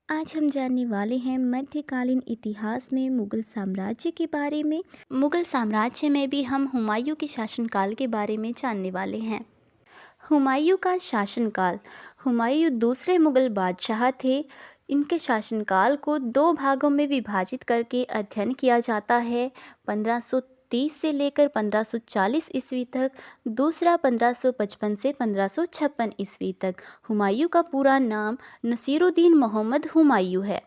आज हम जानने वाले हैं मध्यकालीन इतिहास में मुगल साम्राज्य के बारे में। मुगल साम्राज्य में भी हम हुमायूं के शासनकाल के बारे में जानने वाले हैं। हुमायूं का शासनकाल। हुमायूं दूसरे मुगल बादशाह थे। इनके शासनकाल को दो भागों में विभाजित करके अध्ययन किया जाता है। 1530 से लेकर 1540 ईस्वी तक, दूसरा 1555 से 1556 ईस्वी तक। हुमायूं का पूरा नाम नसीरुद्दीन मोहम्मद हुमायूं है।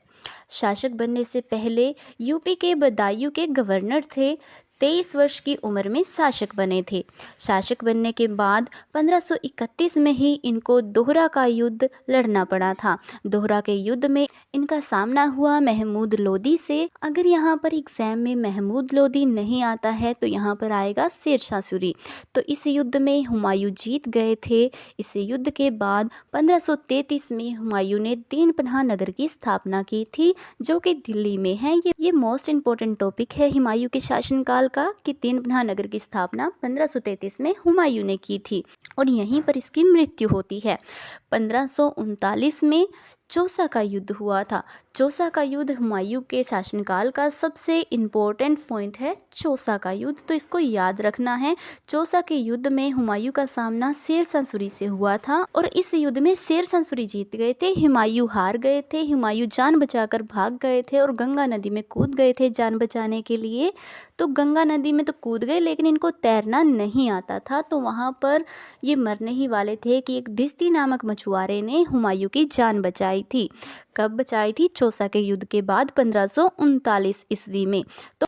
शासक बनने से पहले यूपी के बदायूं के गवर्नर थे। 23 वर्ष की उम्र में शासक बने थे। शासक बनने के बाद 1531 में ही इनको दोहरा का युद्ध लड़ना पड़ा था। दोहरा के युद्ध में इनका सामना हुआ महमूद लोदी से। अगर यहाँ पर एग्जाम में महमूद लोदी नहीं आता है तो यहाँ पर आएगा शेरशाह सूरी। तो इस युद्ध में हुमायूं जीत गए थे। इस युद्ध के बाद 1533 में हुमायूं ने दीन पनाह नगर की स्थापना की थी, जो कि दिल्ली में है। ये मोस्ट इम्पोर्टेंट टॉपिक है हुमायूं के शासनकाल का कि दीन पनाह नगर की स्थापना 1533 में हुमायूं ने की थी और यहीं पर इसकी मृत्यु होती है। 1539 में चौसा का युद्ध हुआ था। चौसा का युद्ध हुमायूं के शासनकाल का सबसे इम्पोर्टेंट पॉइंट है, चौसा का युद्ध, तो इसको याद रखना है। चौसा के युद्ध में हुमायूं का सामना शेरशाह सूरी से हुआ था और इस युद्ध में शेरशाह सूरी जीत गए थे, हुमायूं हार गए थे। हुमायूं जान बचाकर भाग गए थे और गंगा नदी में कूद गए थे जान बचाने के लिए। तो गंगा नदी में तो कूद गए लेकिन इनको तैरना नहीं आता था, तो वहाँ पर ये मरने ही वाले थे कि एक भिस्ती नामक मछुआरे ने हुमायूं की जान बचाई थी। कब बचाई थी? चौसा के युद्ध के बाद 1539 ईस्वी में।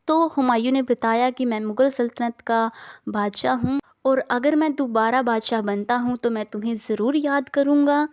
तो हुमायूं ने बताया कि मैं मुगल सल्तनत का बादशाह हूँ और अगर मैं दोबारा बादशाह बनता हूँ तो मैं तुम्हें ज़रूर याद करूँगा।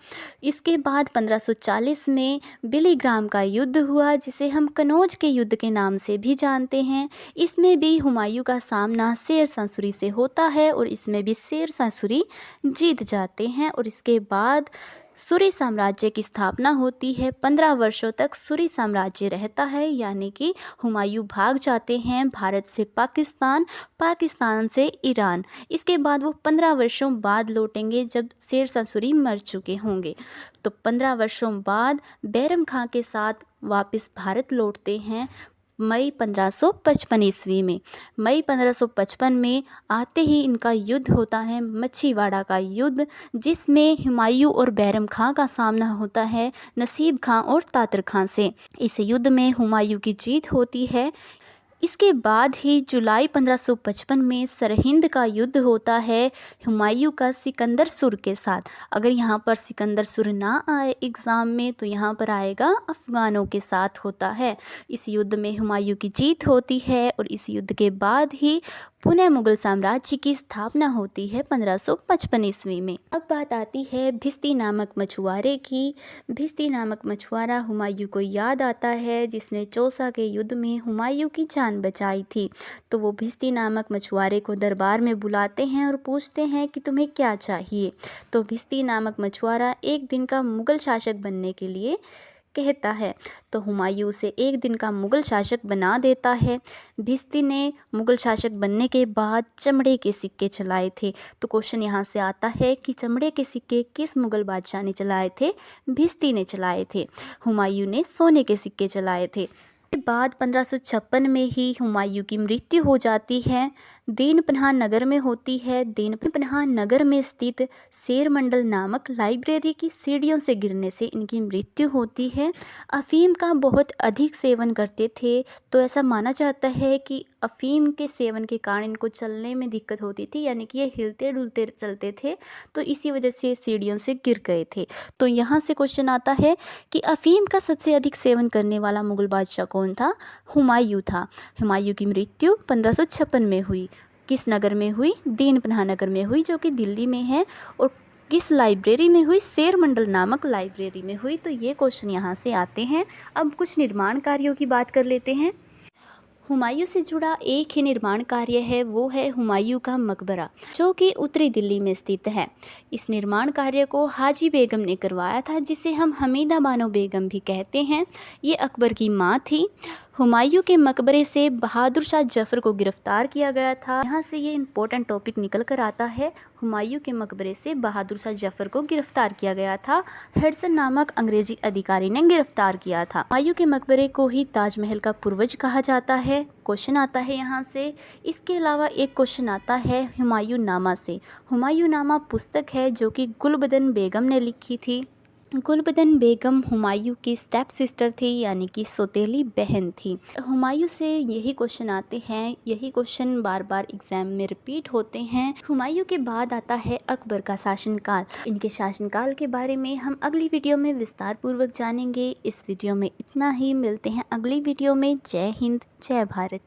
इसके बाद 1540 में बिलीग्राम का युद्ध हुआ, जिसे हम कनौज के युद्ध के नाम से भी जानते हैं। इसमें भी हुमायूं का सामना शेरशाह सूरी से होता है और इसमें भी शेरशाह सूरी जीत जाते हैं और इसके बाद सूरी साम्राज्य की स्थापना होती है। 15 वर्षों तक सूरी साम्राज्य रहता है, यानी कि हुमायूं भाग जाते हैं भारत से पाकिस्तान, पाकिस्तान से ईरान। इसके बाद वो 15 वर्षों बाद लौटेंगे जब शेरशाह सूरी मर चुके होंगे। तो 15 वर्षों बाद बैरम खां के साथ वापस भारत लौटते हैं मई 1555 ईस्वी में। मई 1555 में आते ही इनका युद्ध होता है, मच्छीवाड़ा का युद्ध, जिसमें हुमायूं और बैरम खां का सामना होता है नसीब खां और तातर खां से। इस युद्ध में हुमायूं की जीत होती है। इसके बाद ही जुलाई 1555 में सरहिंद का युद्ध होता है हुमायूं का सिकंदर सुर के साथ। अगर यहाँ पर सिकंदर सुर ना आए एग्ज़ाम में तो यहाँ पर आएगा अफ़गानों के साथ होता है। इस युद्ध में हुमायूं की जीत होती है और इस युद्ध के बाद ही पुनः मुगल साम्राज्य की स्थापना होती है 1555 ईस्वी में। अब बात आती है भिस्ती नामक मछुआरे की। भिस्ती नामक मछुआरा हुमायूं को याद आता है, जिसने चौसा के युद्ध में हुमायूं की जान बचाई थी। तो वो भिस्ती नामक मछुआरे को दरबार में बुलाते हैं और पूछते हैं कि तुम्हें क्या चाहिए। तो भिस्ती नामक मछुआरा एक दिन का मुगल शासक बनने के लिए कहता है, तो हुमायूं उसे एक दिन का मुगल शासक बना देता है। भिस्ती ने मुगल शासक बनने के बाद चमड़े के सिक्के चलाए थे। तो क्वेश्चन यहाँ से आता है कि चमड़े के सिक्के किस मुगल बादशाह ने चलाए थे? भिस्ती ने चलाए थे। हुमायूं ने सोने के सिक्के चलाए थे। के बाद 1556 में ही हुमायूं की मृत्यु हो जाती है। दीन पनाह नगर में होती है। दीन पनाह नगर में स्थित शेर मंडल नामक लाइब्रेरी की सीढ़ियों से गिरने से इनकी मृत्यु होती है। अफ़ीम का बहुत अधिक सेवन करते थे, तो ऐसा माना जाता है कि अफ़ीम के सेवन के कारण इनको चलने में दिक्कत होती थी, यानी कि ये हिलते डुलते चलते थे, तो इसी वजह से सीढ़ियों से गिर गए थे। तो यहाँ से क्वेश्चन आता है कि अफ़ीम का सबसे अधिक सेवन करने वाला मुगल बादशाह कौन था? हुमायूं था। हुमायूं की मृत्यु 1556 में हुई। किस नगर में हुई? दीन पनाह नगर में हुई, जो कि दिल्ली में है। और किस लाइब्रेरी में हुई? शेर मंडल नामक लाइब्रेरी में हुई। तो ये क्वेश्चन यहाँ से आते हैं। अब कुछ निर्माण कार्यों की बात कर लेते हैं। हुमायूं से जुड़ा एक ही निर्माण कार्य है, वो है हुमायूं का मकबरा, जो कि उत्तरी दिल्ली में स्थित है। इस निर्माण कार्य को हाजी बेगम ने करवाया था, जिसे हम हमीदा बानो बेगम भी कहते हैं। ये अकबर की माँ थी। हुमायूं के मकबरे से बहादुर शाह जफ़र को गिरफ्तार किया गया था। यहाँ से ये इम्पोर्टेंट टॉपिक निकल कर आता है। हुमायूं के मकबरे से बहादुर शाह जफर को गिरफ्तार किया गया था। हेडसन नामक अंग्रेजी अधिकारी ने गिरफ्तार किया था। हुमायूं के मकबरे को ही ताजमहल का पूर्वज कहा जाता है। क्वेश्चन आता है यहाँ से। इसके अलावा एक क्वेश्चन आता है हुमायूं नामा से। हुमायूं नामा पुस्तक है जो कि गुलबदन बेगम ने लिखी थी। गुलबदन बेगम हुमायूं की स्टेप सिस्टर थी, यानी कि सौतेली बहन थी। हुमायूं से यही क्वेश्चन आते हैं, यही क्वेश्चन बार बार एग्जाम में रिपीट होते हैं। हुमायूं के बाद आता है अकबर का शासनकाल। इनके शासनकाल के बारे में हम अगली वीडियो में विस्तार पूर्वक जानेंगे। इस वीडियो में इतना ही। मिलते हैं अगली वीडियो में। जय हिंद, जय भारत।